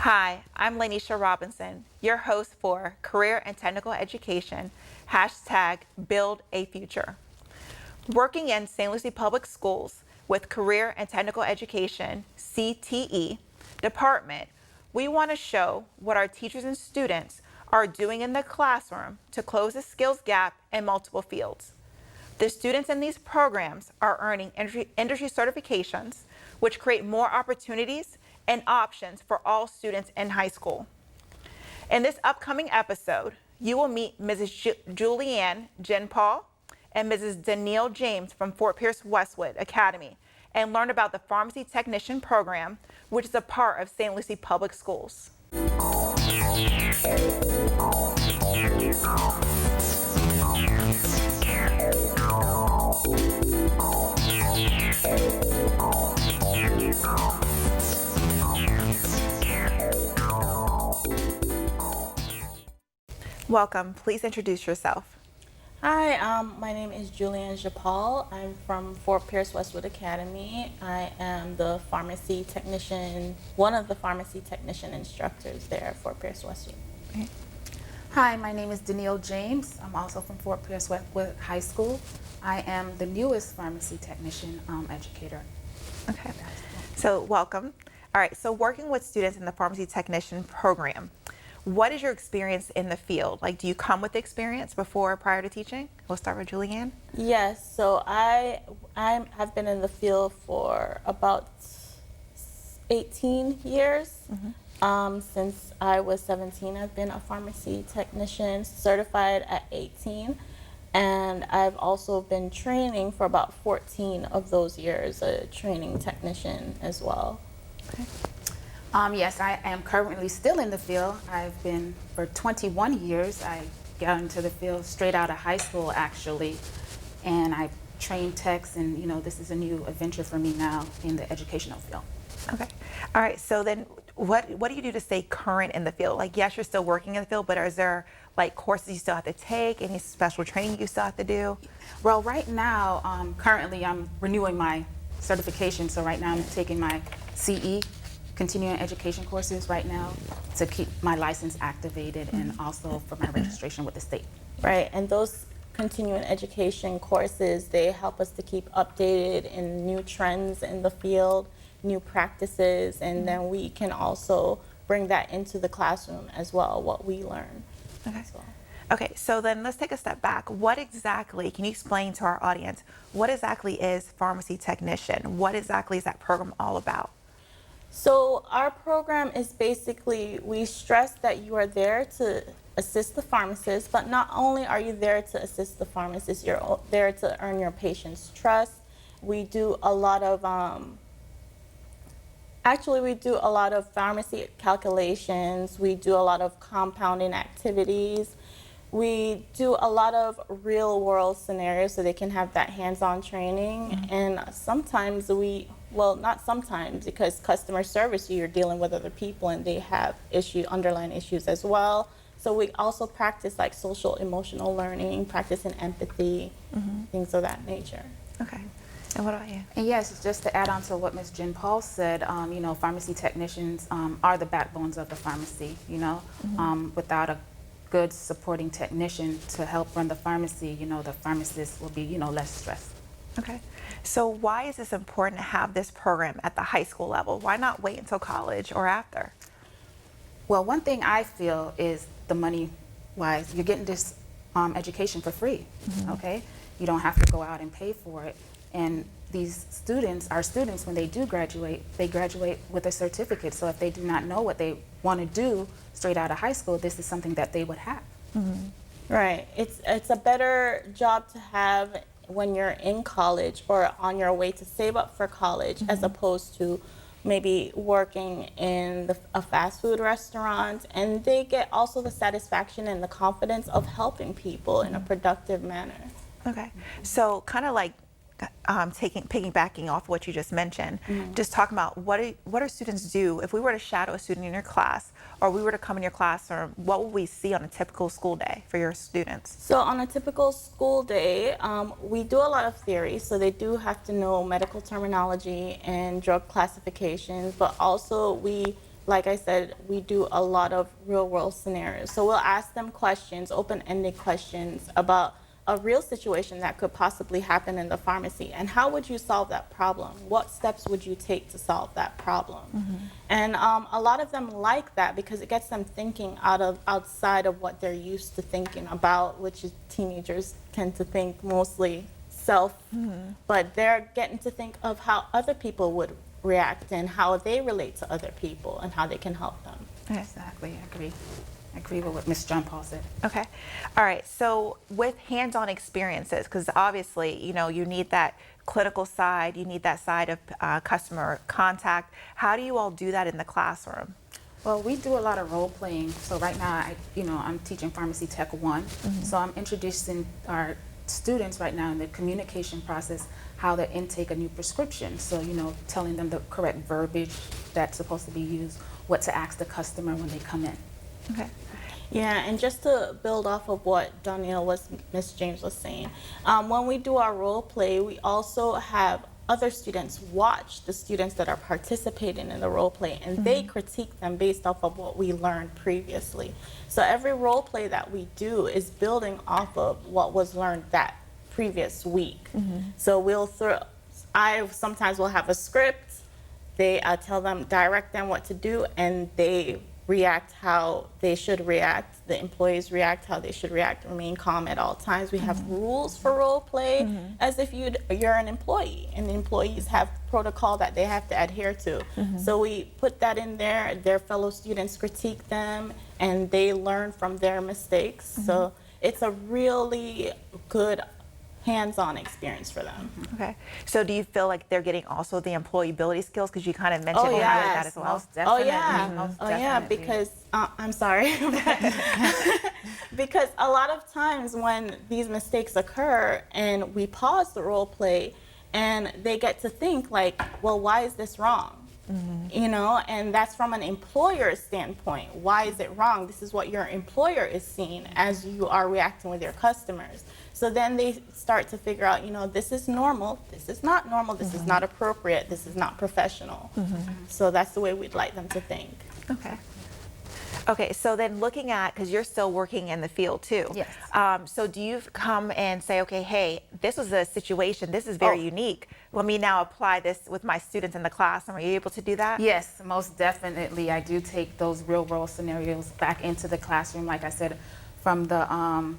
Hi, I'm Lanisha Robinson, your host for Career and Technical Education, #Build a Future. Working in St. Lucie Public Schools with Career and Technical Education, CTE, department, we want to show what our teachers and students are doing in the classroom to close the skills gap in multiple fields. The students in these programs are earning industry certifications, which create more opportunities and options for all students in high school. In this upcoming episode, you will meet Mrs. JnPaul and Mrs. Donniel James from Fort Pierce Westwood Academy and learn about the pharmacy technician program, which is a part of St. Lucie Public Schools. Welcome. Please introduce yourself. Hi, my name is JnPaul. I'm from Fort Pierce Westwood Academy. I am the pharmacy technician, one of the pharmacy technician instructors there at Fort Pierce Westwood. Okay. Hi, my name is Donniel James. I'm also from Fort Pierce Westwood High School. I am the newest pharmacy technician educator. Okay. So welcome. All right. So working with students in the pharmacy technician program, what is your experience in the field? Like, do you come with experience prior to teaching? We'll start with Julianne. Yes, so I have been in the field for about 18 years. Mm-hmm. Since I was 17, I've been a pharmacy technician, certified at 18. And I've also been training for about 14 of those years, a training technician as well. Okay. Yes, I am currently still in the field. I've been for 21 years. I got into the field straight out of high school, actually, and I trained techs, and this is a new adventure for me now in the educational field. Okay. All right. So then, what do you do to stay current in the field? Like, yes, you're still working in the field, but is there like courses you still have to take? Any special training you still have to do? Well, right now, currently, I'm renewing my certification. So right now, I'm taking my CE. Continuing education courses right now to keep my license activated and also for my registration with the state. Right, and those continuing education courses, they help us to keep updated in new trends in the field, new practices, and then we can also bring that into the classroom as well, what we learn. Okay. Okay, so then let's take a step back. What exactly, can you explain to our audience, what exactly is pharmacy technician? What exactly is that program all about? So our program is basically, we stress that you are there to assist the pharmacist, but not only are you there to assist the pharmacist, you're there to earn your patient's trust. We do a lot of, we do a lot of pharmacy calculations. We do a lot of compounding activities. We do a lot of real world scenarios so they can have that hands-on training. Mm-hmm. And sometimes not sometimes, because customer service, you're dealing with other people and they have underlying issues as well. So we also practice like social emotional learning, practicing empathy, mm-hmm. things of that nature. Okay. And what about you? And yes, just to add on to what Ms. JnPaul said, pharmacy technicians are the backbones of the pharmacy, mm-hmm. Without a good supporting technician to help run the pharmacy, the pharmacist will be, less stressed. Okay. So why is this important to have this program at the high school level? Why not wait until college or after? Well, one thing I feel is the money-wise, you're getting this education for free, mm-hmm. okay? You don't have to go out and pay for it. And these students, our students, when they do graduate, they graduate with a certificate. So if they do not know what they want to do straight out of high school, this is something that they would have. Mm-hmm. Right. It's a better job to have when you're in college or on your way to save up for college, mm-hmm. as opposed to maybe working in a fast food restaurant. And they get also the satisfaction and the confidence of helping people, mm-hmm. in a productive manner. Okay. So kind of like piggybacking off what you just mentioned, mm-hmm. just talking about what do students do if we were to shadow a student in your class, or we were to come in your classroom, what will we see on a typical school day for your students? So on a typical school day, we do a lot of theory, so they do have to know medical terminology and drug classifications, but also we like I said, we do a lot of real world scenarios. So we'll ask them questions, open-ended questions about a real situation that could possibly happen in the pharmacy. And how would you solve that problem? What steps would you take to solve that problem? And a lot of them like that because it gets them thinking outside of what they're used to thinking about, which is teenagers tend to think mostly self, but they're getting to think of how other people would react and how they relate to other people and how they can help them. Exactly, I agree with what Ms. JnPaul said. Okay. All right. So with hands-on experiences, because obviously, you know, you need that clinical side, you need that side of customer contact. How do you all do that in the classroom? Well, we do a lot of role playing. So right now, I'm teaching Pharmacy Tech 1. So I'm introducing our students right now in the communication process, how to intake a new prescription. So, you know, telling them the correct verbiage that's supposed to be used, what to ask the customer when they come in. Okay. Yeah, and just to build off of what Ms. James was saying, when we do our role play, we also have other students watch the students that are participating in the role play, and they critique them based off of what we learned previously. So every role play that we do is building off of what was learned that previous week. So I sometimes will have a script. I tell them, direct them what to do, and they react how they should react. The employees react how they should react, remain calm at all times. We have rules for role play as if you're an employee, and the employees have protocol that they have to adhere to. So we put that in there. Their fellow students critique them, and they learn from their mistakes. So it's a really good hands-on experience for them. Okay. So do you feel like they're getting also the employability skills? Because you kind of mentioned that as well. Most definitely. Because I'm sorry. Because a lot of times when these mistakes occur and we pause the role play and they get to think like, well, why is this wrong? You know, and that's from an employer standpoint. Why is it wrong? This is what your employer is seeing as you are reacting with your customers. So then they start to figure out, you know, this is normal, this is not normal, this is not appropriate, this is not professional. So that's the way we'd like them to think. Okay. Okay, so then looking at, because you're still working in the field too. Yes. So do you come and say, okay, hey, this was a situation, this is very unique. Let me now apply this with my students in the classroom. Are you able to do that? Yes, most definitely. I do take those real world scenarios back into the classroom, like I said, from the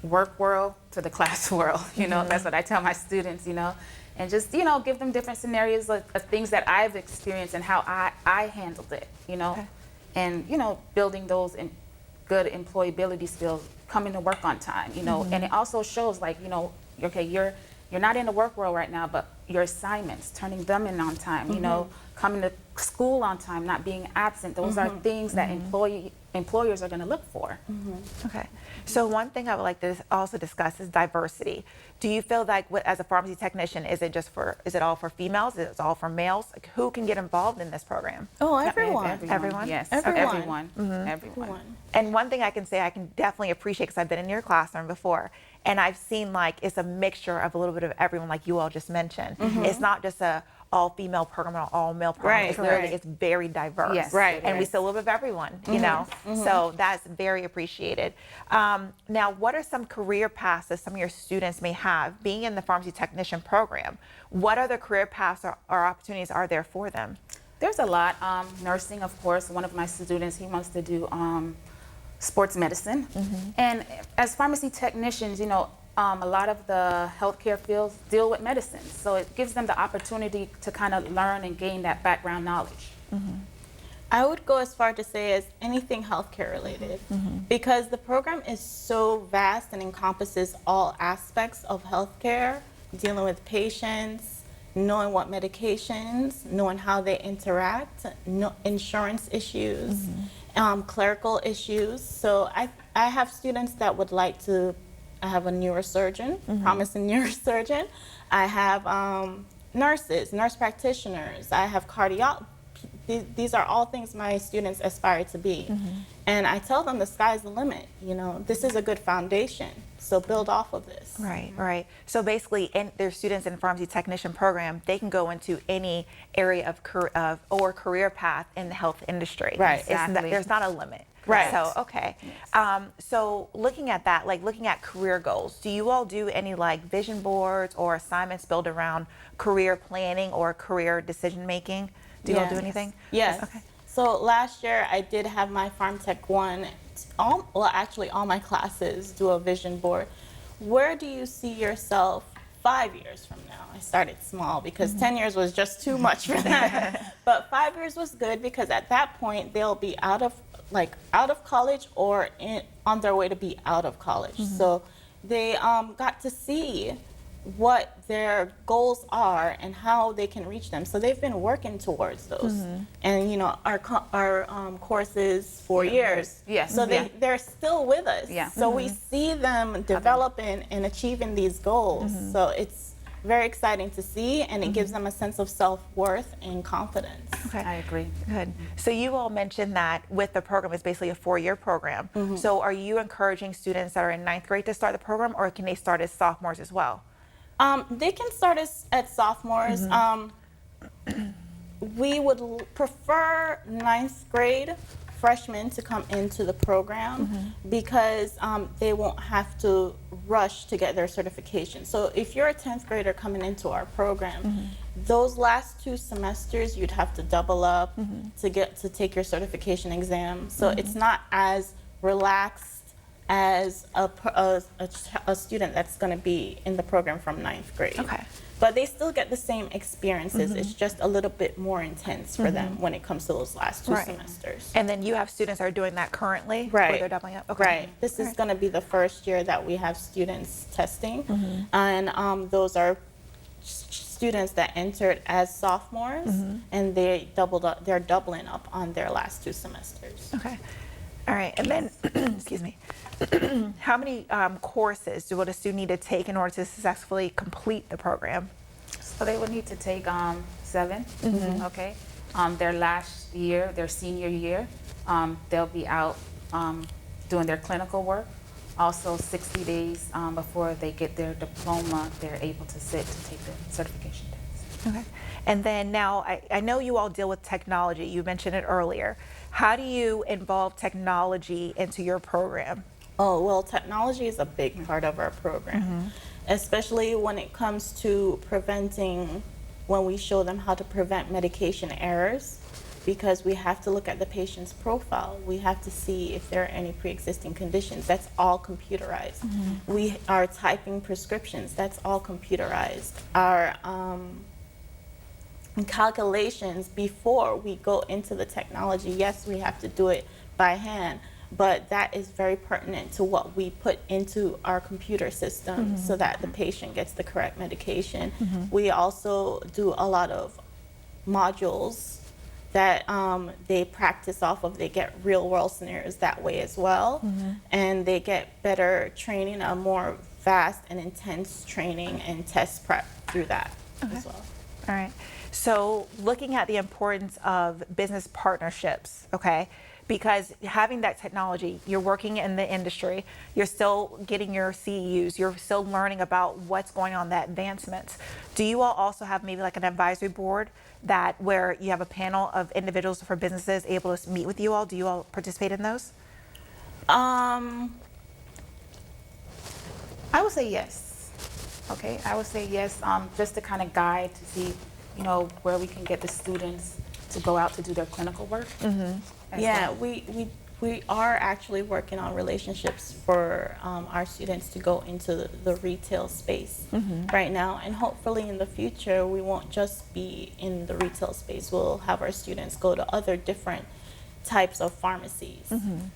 work world to the class world. You know, that's what I tell my students, you know, and just, you know, give them different scenarios of things that I've experienced and how I handled it, you know. Okay. And, you know, building those good employability skills, coming to work on time, you know. And it also shows, like, you know, okay, you're not in the work world right now, but your assignments, turning them in on time, you know, coming to school on time, not being absent. Those are things that employers are going to look for. Okay. So one thing I would like to also discuss is diversity. Do you feel like, as a pharmacy technician, is it all for females? Is it all for males? Like, who can get involved in this program? Oh, everyone. Everyone? Yes, Everyone. everyone. And one thing I can say I can definitely appreciate, because I've been in your classroom before, and I've seen like it's a mixture of a little bit of everyone, like you all just mentioned. It's not just a all-female program or all-male program. It's literally, it's very diverse. Yes, And we see a little bit of everyone, you know? So that's very appreciated. Now, what are some career paths that some of your students may have being in the pharmacy technician program? What other career paths or opportunities are there for them? There's a lot. Nursing, of course. One of my students, he wants to do sports medicine. And as pharmacy technicians, you know, a lot of the healthcare fields deal with medicine. So it gives them the opportunity to kind of learn and gain that background knowledge. I would go as far to say as anything healthcare related, because the program is so vast and encompasses all aspects of healthcare, dealing with patients, knowing what medications, knowing how they interact, insurance issues, clerical issues. So I have students that would like to. I have a neurosurgeon, promising neurosurgeon. I have nurses, nurse practitioners. I have cardiologists. These are all things my students aspire to be. And I tell them the sky's the limit. You know, this is a good foundation. So build off of this. Right, right. So basically, their students in the pharmacy technician program, they can go into any area of or career path in the health industry. Right. Exactly. There's not a limit. Right. So, okay. So looking at that, like looking at career goals, do you all do any like vision boards or assignments built around career planning or career decision making? Do you all do anything? Yes. Okay. So last year I did have my Pharm Tech 1, actually all my classes do a vision board. Where do you see yourself 5 years from now? I started small because 10 years was just too much for them. But 5 years was good because at that point they'll be out of college or on their way to be out of college. So they got to see what their goals are and how they can reach them. So they've been working towards those. And you know, our course is 4 years. Yes. So they're still with us. Yeah. So we see them developing and achieving these goals. So it's very exciting to see, and it gives them a sense of self-worth and confidence. Okay. I agree. Good. So you all mentioned that with the program, it's basically a 4-year program. So are you encouraging students that are in 9th grade to start the program, or can they start as sophomores as well? They can start as sophomores. We would prefer 9th grade freshmen to come into the program because they won't have to rush to get their certification. So if you're a 10th grader coming into our program, those last 2 semesters you'd have to double up to take your certification exam. So it's not as relaxed as a student that's going to be in the program from 9th grade. Okay. But they still get the same experiences. It's just a little bit more intense for them when it comes to those last 2 semesters. And then you have students that are doing that currently? Right. Where they're doubling up? Okay. Right. This is going to be the first year that we have students testing. And those are students that entered as sophomores, and they're doubling up on their last 2 semesters. Okay. All right. And then, excuse me, how many courses would a student need to take in order to successfully complete the program? So they would need to take 7, okay? Their last year, their senior year, they'll be out doing their clinical work. Also, 60 days before they get their diploma, they're able to sit to take the certification test. Okay. And then now, I know you all deal with technology. You mentioned it earlier. How do you involve technology into your program? Oh, well, technology is a big part of our program, especially when it comes to preventing, when we show them how to prevent medication errors, because we have to look at the patient's profile. We have to see if there are any pre-existing conditions. That's all computerized. We are typing prescriptions. That's all computerized. Our calculations before we go into the technology, yes, we have to do it by hand, but that is very pertinent to what we put into our computer system so that the patient gets the correct medication. We also do a lot of modules that they practice off of. They get real world scenarios that way as well, and they get better training, a more vast and intense training and test prep through that as well. All right. So looking at the importance of business partnerships, okay? Because having that technology, you're working in the industry, you're still getting your CEUs, you're still learning about what's going on, the advancements. Do you all also have maybe like an advisory board that where you have a panel of individuals for businesses able to meet with you all? Do you all participate in those? I would say yes. Okay, I would say yes, just to kind of guide to see, you know, where we can get the students to go out to do their clinical work. Yeah, we are actually working on relationships for our students to go into the retail space right now, and hopefully in the future we won't just be in the retail space. We'll have our students go to other different types of pharmacies.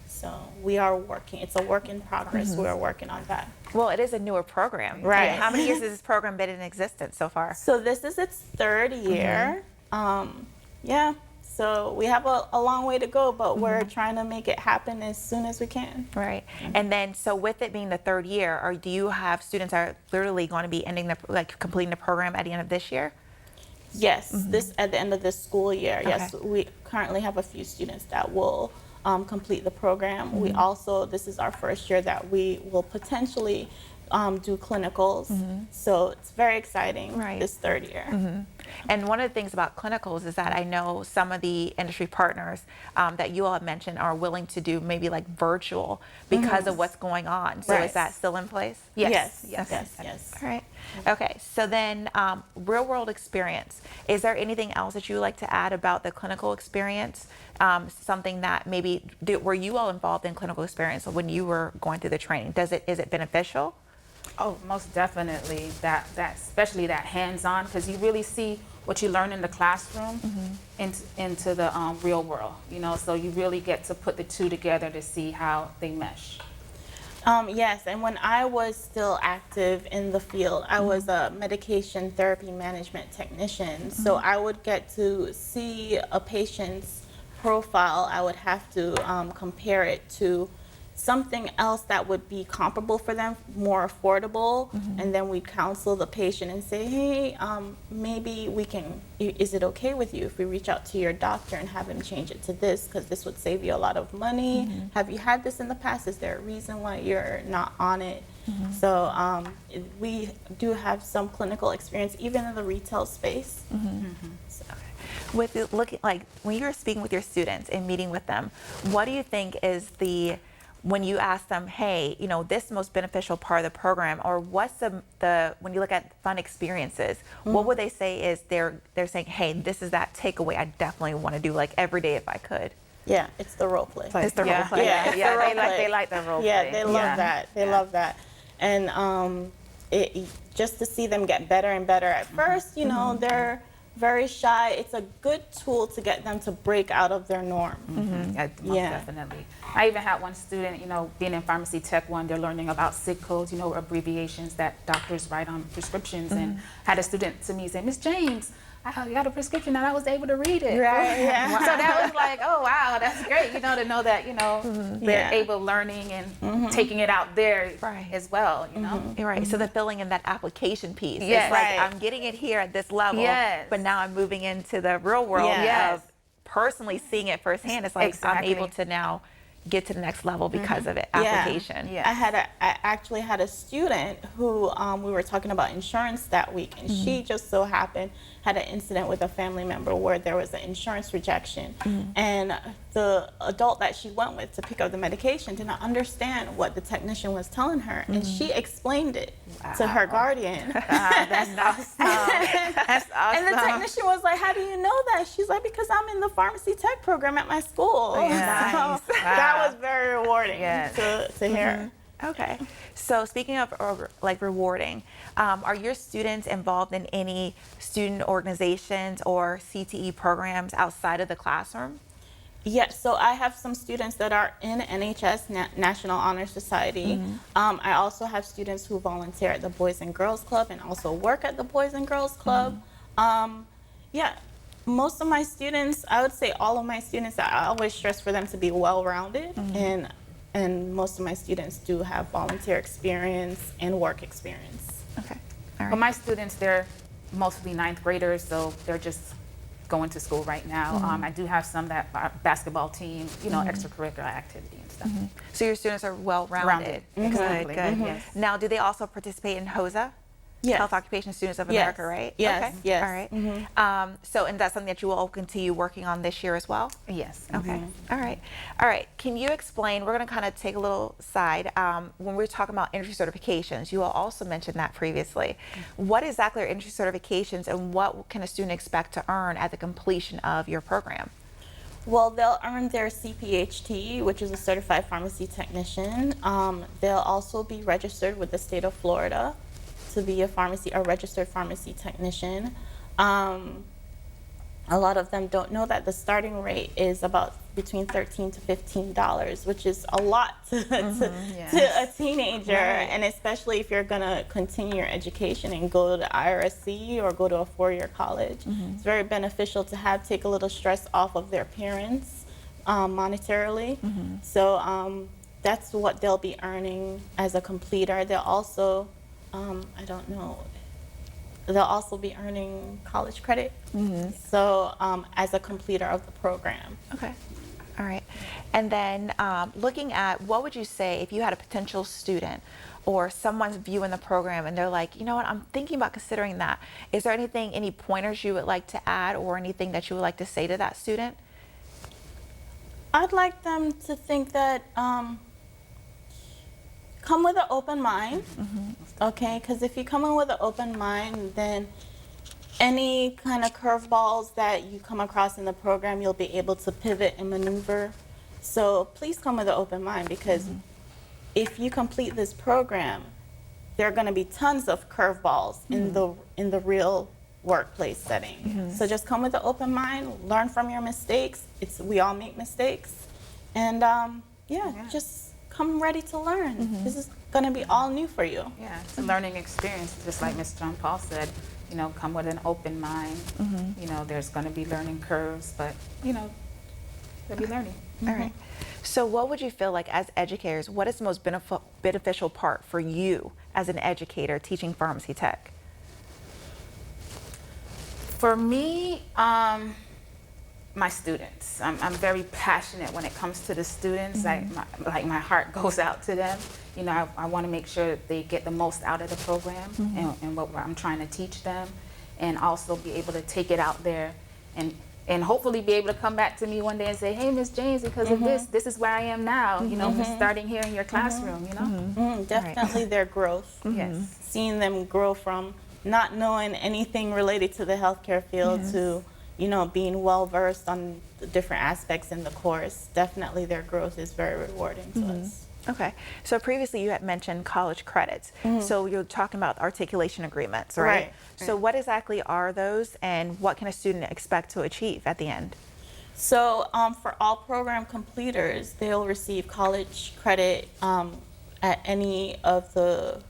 So we are working, it's a work in progress. We are working on that. Well, it is a newer program. Right. And how many years has this program been in existence so far? So this is its 3rd year. Yeah, so we have a long way to go, but we're trying to make it happen as soon as we can. Right. And then, so with it being the 3rd year, or do you have students that are literally going to be ending completing the program at the end of this year? Yes, this at the end of this school year. Yes, we currently have a few students that will complete the program. We also, this is our first year that we will potentially do clinicals. So it's very exciting this third year. And one of the things about clinicals is that I know some of the industry partners that you all have mentioned are willing to do maybe like virtual because of what's going on. So is that still in place? Yes. All right. Okay. So then real world experience. Is there anything else that you would like to add about the clinical experience? Something that maybe, were you all involved in clinical experience when you were going through the training? Is it beneficial? Oh, most definitely. That especially that hands-on, because you really see what you learn in the classroom into the real world. You know, so you really get to put the two together to see how they mesh. Yes, and when I was still active in the field, I was a medication therapy management technician. So I would get to see a patient's profile. I would have to compare it to something else that would be comparable for them, more affordable, and then we'd counsel the patient and say, hey, maybe we can, is it okay with you if we reach out to your doctor and have him change it to this, because this would save you a lot of money. Have you had this in the past? Is there a reason why you're not on it? So we do have some clinical experience, even in the retail space. So. With looking, like when you're speaking with your students and meeting with them, what do you think is when you ask them, hey, you know, this is the most beneficial part of the program, or what's the when you look at fun experiences, what would they say is they're saying, hey, this is that takeaway I definitely want to do like every day if I could? Yeah, it's the role play. It's the role play. They like the role play. Yeah, they love that. They love that. And just to see them get better and better. At first, you know, they're very shy. It's a good tool to get them to break out of their norm. Most definitely. I even had one student, you know, being in pharmacy tech one, they're learning about SIG codes, you know, abbreviations that doctors write on prescriptions, and had a student to me say, Ms. James, I got a prescription and I was able to read it. Right, So that was like, oh wow, that's great, you know, to know that, you know, they're able learning and taking it out there as well, you know. Right. So the filling in that application piece. Yes. It's like I'm getting it here at this level, but now I'm moving into the real world of personally seeing it firsthand. It's like I'm able to now get to the next level because of it. Application. I actually had a student who we were talking about insurance that week, and she just so happened had an incident with a family member where there was an insurance rejection, and the adult that she went with to pick up the medication did not understand what the technician was telling her, and she explained it to her guardian. That's awesome. That's awesome. And the technician was like, how do you know that? She's like, because I'm in the pharmacy tech program at my school. Nice. So that was very rewarding to hear. Okay. So speaking of like rewarding, are your students involved in any student organizations or CTE programs outside of the classroom? Yes, so I have some students that are in NHS, National Honor Society. I also have students who volunteer at the Boys and Girls Club and also work at the Boys and Girls Club. Most of my students, I would say all of my students, I always stress for them to be well-rounded, and most of my students do have volunteer experience and work experience. Okay. All right. But my students, they're mostly ninth graders, so they're just going to school right now. I do have some that are basketball team, you know, extracurricular activity and stuff. So your students are well-rounded. Exactly. Good. Yes. Now, do they also participate in HOSA? Yes. Health Occupation Students of America, right? Yes. Okay. Yes. All right. So, and that's something that you will continue working on this year as well? Yes. Okay. All right. All right. Can you explain, we're going to kind of take a little side. When we're talking about industry certifications, you all also mentioned that previously. What exactly are industry certifications, and what can a student expect to earn at the completion of your program? Well, they'll earn their CPHT, which is a Certified Pharmacy Technician. They'll also be registered with the state of Florida to be a registered pharmacy technician. A lot of them don't know that the starting rate is about between $13 to $15, which is a lot to a teenager, and especially if you're gonna continue your education and go to IRSC or go to a 4-year college. It's very beneficial to take a little stress off of their parents monetarily. So that's what they'll be earning as a completer. They'll also, they'll also be earning college credit. So as a completer of the program. Okay. All right. And then looking at what would you say if you had a potential student or someone's viewing the program and they're like, you know what, I'm thinking about considering that. Is there anything, any pointers you would like to add or anything that you would like to say to that student? I'd like them to think that come with an open mind, okay? Because if you come in with an open mind, then any kind of curveballs that you come across in the program, you'll be able to pivot and maneuver. So please come with an open mind, because if you complete this program, there are going to be tons of curveballs in the real workplace setting. So just come with an open mind, learn from your mistakes. We all make mistakes, and just come ready to learn. This is going to be all new for you. Yeah, it's a learning experience, just like Ms. JnPaul said. You know, come with an open mind. You know, there's going to be learning curves, but you know, there'll be learning. All right. So what would you feel like as educators, what is the most beneficial part for you as an educator teaching pharmacy tech? For me, my students. I'm very passionate when it comes to the students. My heart goes out to them. You know, I want to make sure that they get the most out of the program and what I'm trying to teach them, and also be able to take it out there and hopefully be able to come back to me one day and say, hey, Ms. James, because of this is where I am now, you know, starting here in your classroom, you know? Definitely their growth. Yes. Seeing them grow from not knowing anything related to the healthcare field to, you know, being well versed on the different aspects in the course. Definitely their growth is very rewarding to us. Okay. So previously you had mentioned college credits. So you're talking about articulation agreements, right? So what exactly are those, and what can a student expect to achieve at the end? So for all program completers, they'll receive college credit at any of the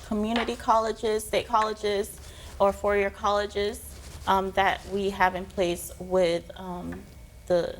community colleges, state colleges, or four-year colleges that we have in place with the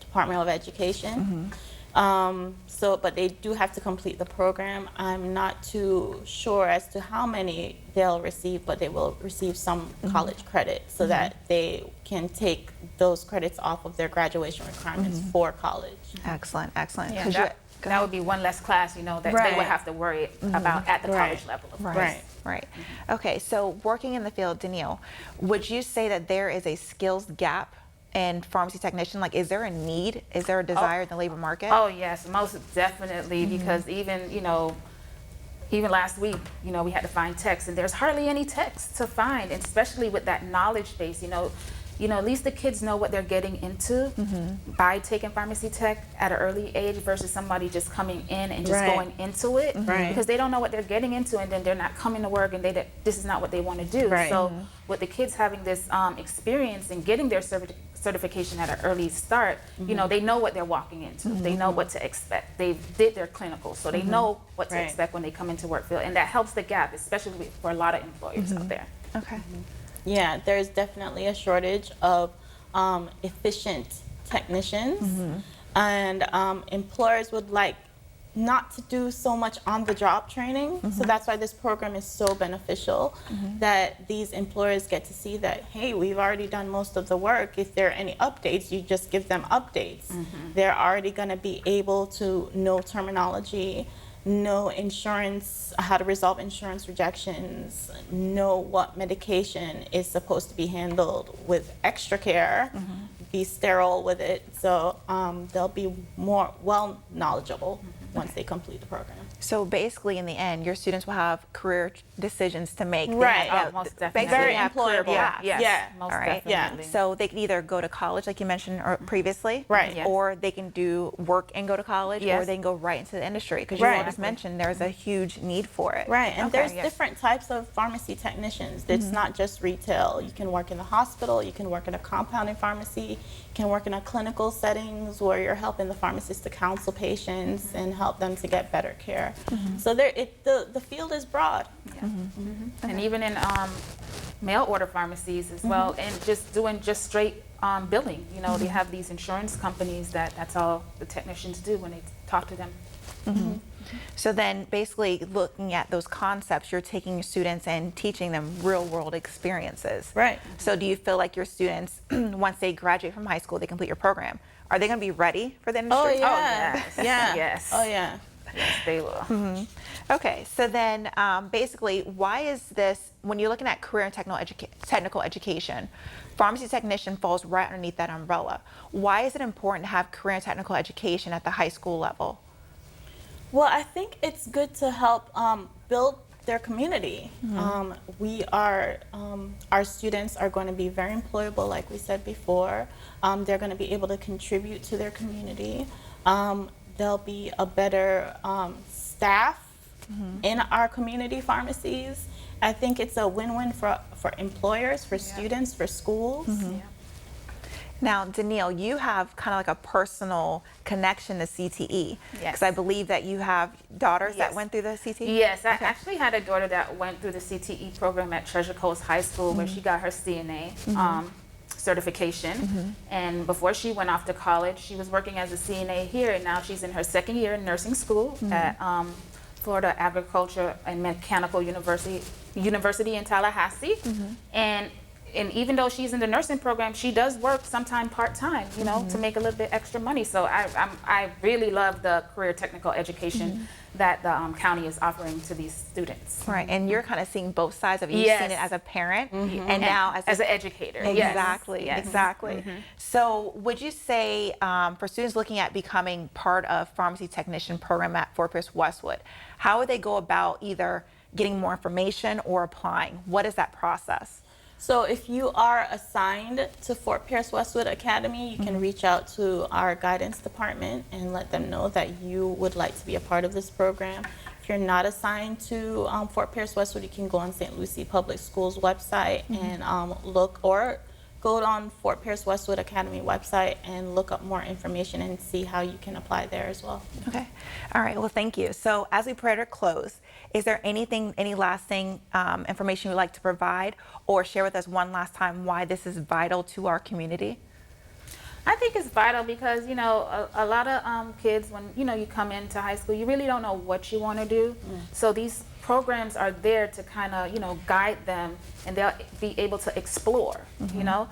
Department of Education. But they do have to complete the program. I'm not too sure as to how many they'll receive, but they will receive some college credit so that they can take those credits off of their graduation requirements for college. Excellent, excellent. Yeah, that would be one less class, you know, that they would have to worry about at the college level. Of course. Right. Okay, so working in the field, Donniel, would you say that there is a skills gap in pharmacy technician? Like, is there a need? Is there a desire in the labor market? Oh yes, most definitely, because even, you know, even last week, you know, we had to find techs, and there's hardly any techs to find, and especially with that knowledge base, you know, at least the kids know what they're getting into by taking pharmacy tech at an early age versus somebody just coming in and just going into it because they don't know what they're getting into, and then they're not coming to work, and this is not what they want to do. So with the kids having this experience and getting their certification at an early start, you know, they know what they're walking into. They know what to expect. They did their clinical, so they know what to expect when they come into work field, and that helps the gap, especially for a lot of employers out there. Okay. Yeah, there's definitely a shortage of efficient technicians, and employers would like not to do so much on-the-job training. So that's why this program is so beneficial, that these employers get to see that, hey, we've already done most of the work. If there are any updates, you just give them updates. They're already going to be able to know terminology, know insurance, how to resolve insurance rejections, know what medication is supposed to be handled with extra care, be sterile with it. So they'll be more knowledgeable once they complete the program. So basically, in the end, your students will have career decisions to make. Most definitely. Very have career employable. paths. Most All right. definitely. So they can either go to college, like you mentioned previously, or they can do work and go to college, or they can go right into the industry, because you all just mentioned there's a huge need for it. And there's different types of pharmacy technicians. It's not just retail. You can work in the hospital, you can work in a compounding pharmacy, you can work in a clinical settings where you're helping the pharmacist to counsel patients and help them to get better care. So the field is broad. And even in mail order pharmacies as well, and just doing straight billing. You know, they have these insurance companies that's all the technicians do when they talk to them. So then basically looking at those concepts, you're taking your students and teaching them real world experiences. Right. So do you feel like your students, once they graduate from high school, they complete your program, are they going to be ready for the industry? Oh, yeah. yes. Yeah. Yes. Oh, yeah. Yes, they will. Okay, so then basically, why is this, when you're looking at career and technical education, pharmacy technician falls right underneath that umbrella. Why is it important to have career and technical education at the high school level? Well, I think it's good to help build their community. Our students are going to be very employable, like we said before. They're going to be able to contribute to their community. There'll be a better staff in our community pharmacies. I think it's a win-win for employers, for students, for schools. Yeah. Now, Donniel, you have kind of like a personal connection to CTE. Yes. Because I believe that you have daughters that Yes. went through the CTE? Yes, I actually had a daughter that went through the CTE program at Treasure Coast High School where she got her CNA certification. And before she went off to college, she was working as a CNA here, and now she's in her second year in nursing school at Florida Agriculture and Mechanical University in Tallahassee. And even though she's in the nursing program, she does work sometime part-time, you know, to make a little bit extra money. So I really love the career technical education that the county is offering to these students. Right, and you're kind of seeing both sides of it. You've seen it as a parent and now as an educator. Exactly, Yes. exactly. So would you say for students looking at becoming part of pharmacy technician program at Fort Pierce Westwood, how would they go about either getting more information or applying? What is that process? So if you are assigned to Fort Pierce Westwood Academy, you can reach out to our guidance department and let them know that you would like to be a part of this program. If you're not assigned to Fort Pierce Westwood, you can go on St. Lucie Public Schools website and look, or go on Fort Pierce Westwood Academy website and look up more information and see how you can apply there as well. Okay. All right. Well, thank you. So as we prepare to close, is there any lasting information you'd like to provide or share with us one last time why this is vital to our community? I think it's vital because, you know, a lot of kids, when, you know, you come into high school, you really don't know what you want to do. So these programs are there to kind of, you know, guide them, and they'll be able to explore, you know.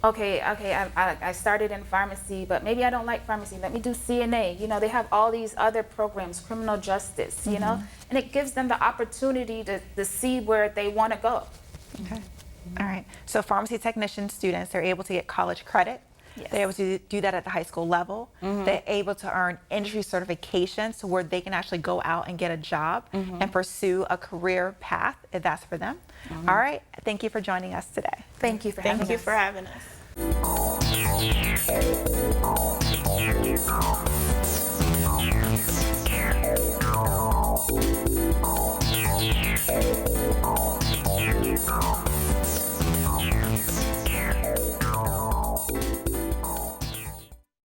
Okay, I started in pharmacy, but maybe I don't like pharmacy. Let me do CNA. You know, they have all these other programs, criminal justice, you know, and it gives them the opportunity to see where they want to go. Okay. All right. So pharmacy technician students, they're able to get college credit. Yes. They're able to do that at the high school level. They're able to earn industry certifications where they can actually go out and get a job and pursue a career path if that's for them. All right. Thank you for joining us today. Thank you for having us. Thank you for having us.